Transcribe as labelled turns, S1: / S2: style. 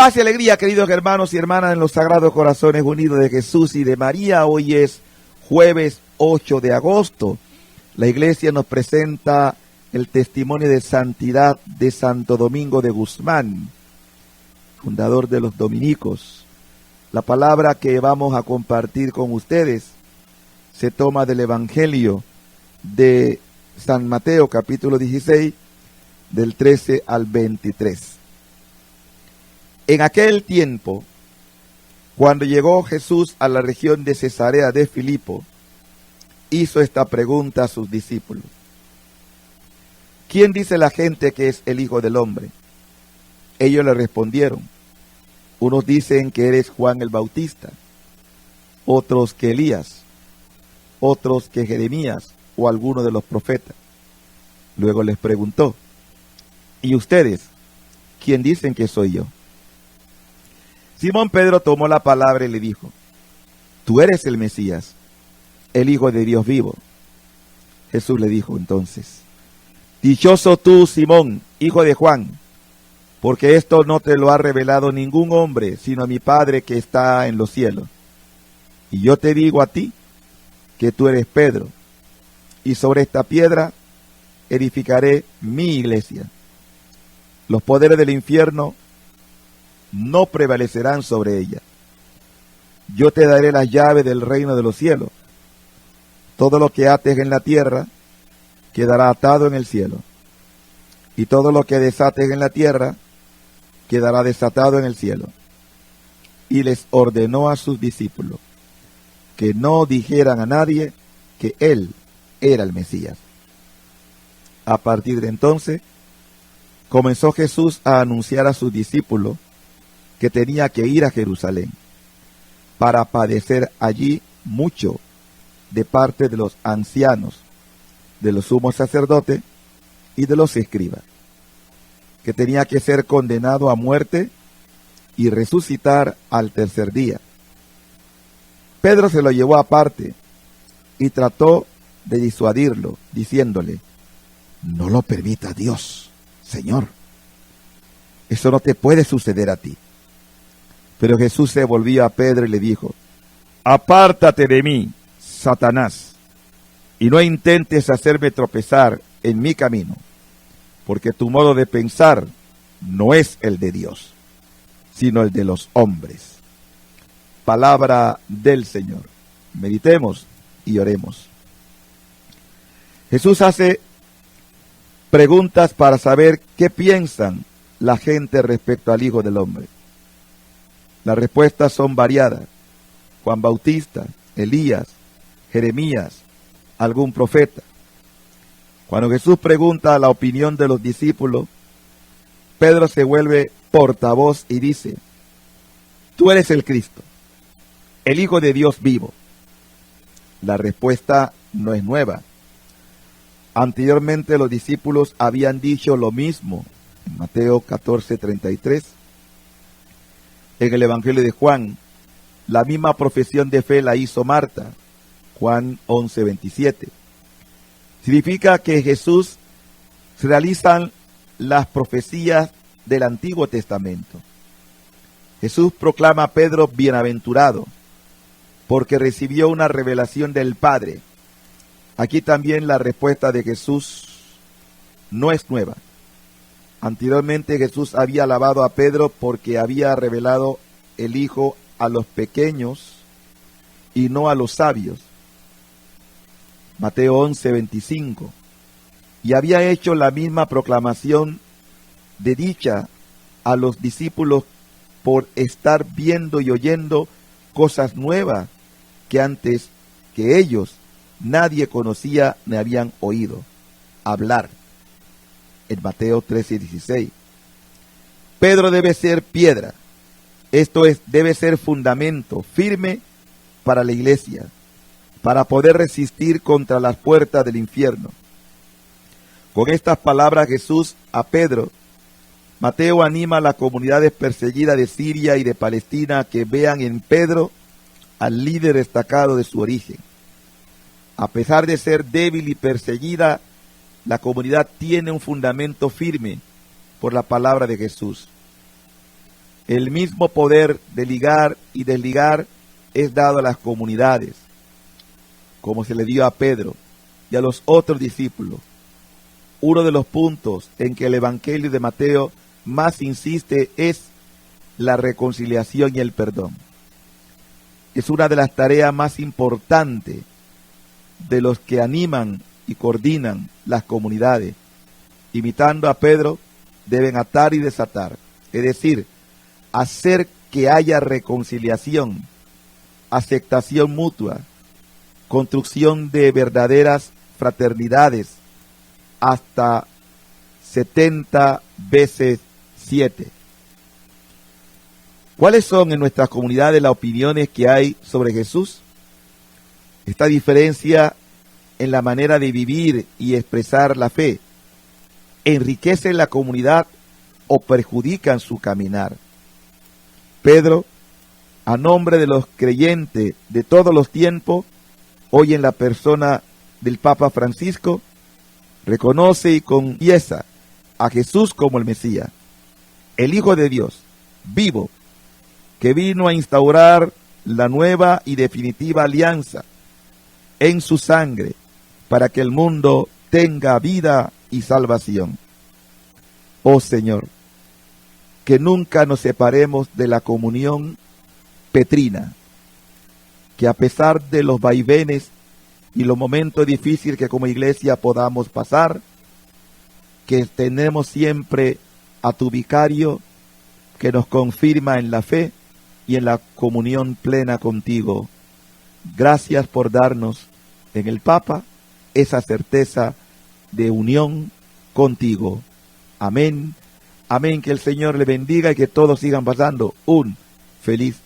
S1: Paz y alegría, queridos hermanos y hermanas, en los Sagrados Corazones Unidos de Jesús y de María. Hoy es jueves 8 de agosto. La iglesia nos presenta el testimonio de santidad de Santo Domingo de Guzmán, fundador de los dominicos. La palabra que vamos a compartir con ustedes se toma del Evangelio de San Mateo, capítulo 16, del 13 al 23. En aquel tiempo, cuando llegó Jesús a la región de Cesarea de Filipo, hizo esta pregunta a sus discípulos: ¿quién dice la gente que es el Hijo del Hombre? Ellos le respondieron: unos dicen que eres Juan el Bautista, otros que Elías, otros que Jeremías o alguno de los profetas. Luego les preguntó: ¿y ustedes, quién dicen que soy yo? Simón Pedro tomó la palabra y le dijo: tú eres el Mesías, el Hijo de Dios vivo. Jesús le dijo entonces: dichoso tú, Simón, hijo de Juan, porque esto no te lo ha revelado ningún hombre, sino mi Padre que está en los cielos. Y yo te digo a ti que tú eres Pedro, y sobre esta piedra edificaré mi iglesia. Los poderes del infierno no prevalecerán sobre ella. Yo te daré las llaves del reino de los cielos. Todo lo que ates en la tierra quedará atado en el cielo, y todo lo que desates en la tierra quedará desatado en el cielo. Y les ordenó a sus discípulos que no dijeran a nadie que él era el Mesías. A partir de entonces, comenzó Jesús a anunciar a sus discípulos que tenía que ir a Jerusalén para padecer allí mucho de parte de los ancianos, de los sumos sacerdotes y de los escribas, que tenía que ser condenado a muerte y resucitar al tercer día. Pedro se lo llevó aparte y trató de disuadirlo, diciéndole: no lo permita Dios, Señor. Eso no te puede suceder a ti. Pero Jesús se volvió a Pedro y le dijo: apártate de mí, Satanás, y no intentes hacerme tropezar en mi camino, porque tu modo de pensar no es el de Dios, sino el de los hombres. Palabra del Señor. Meditemos y oremos. Jesús hace preguntas para saber qué piensan la gente respecto al Hijo del Hombre. Las respuestas son variadas: Juan Bautista, Elías, Jeremías, algún profeta. Cuando Jesús pregunta la opinión de los discípulos, Pedro se vuelve portavoz y dice: tú eres el Cristo, el Hijo de Dios vivo. La respuesta no es nueva. Anteriormente los discípulos habían dicho lo mismo en Mateo 14:33. En el Evangelio de Juan, la misma profesión de fe la hizo Marta, Juan 11:27. Significa que Jesús realizan las profecías del Antiguo Testamento. Jesús proclama a Pedro bienaventurado, porque recibió una revelación del Padre. Aquí también la respuesta de Jesús no es nueva. Anteriormente Jesús había alabado a Pedro porque había revelado el Hijo a los pequeños y no a los sabios. Mateo 11:25. Y había hecho la misma proclamación de dicha a los discípulos por estar viendo y oyendo cosas nuevas que antes que ellos nadie conocía ni habían oído hablar. En Mateo 13:16. Pedro debe ser piedra, esto es, debe ser fundamento firme para la iglesia, para poder resistir contra las puertas del infierno. Con estas palabras Jesús a Pedro, Mateo anima a las comunidades perseguidas de Siria y de Palestina a que vean en Pedro al líder destacado de su origen. A pesar de ser débil y perseguida, la comunidad tiene un fundamento firme por la palabra de Jesús. El mismo poder de ligar y desligar es dado a las comunidades, como se le dio a Pedro y a los otros discípulos. Uno de los puntos en que el Evangelio de Mateo más insiste es la reconciliación y el perdón. Es una de las tareas más importantes de los que animan y coordinan las comunidades. Imitando a Pedro, deben atar y desatar, es decir, hacer que haya reconciliación, aceptación mutua, construcción de verdaderas fraternidades, hasta 70 veces 7. ¿Cuáles son en nuestras comunidades las opiniones que hay sobre Jesús? Esta diferencia en la manera de vivir y expresar la fe enriquecen la comunidad o perjudican su caminar. Pedro, a nombre de los creyentes de todos los tiempos, hoy en la persona del Papa Francisco, reconoce y confiesa a Jesús como el Mesías, el Hijo de Dios, vivo, que vino a instaurar la nueva y definitiva alianza en su sangre para que el mundo tenga vida y salvación. Oh Señor, que nunca nos separemos de la comunión petrina, que a pesar de los vaivenes y los momentos difíciles que como iglesia podamos pasar, que tenemos siempre a tu vicario que nos confirma en la fe y en la comunión plena contigo. Gracias por darnos en el Papa esa certeza de unión contigo. Amén. Amén. Que el Señor le bendiga y que todos sigan pasando un feliz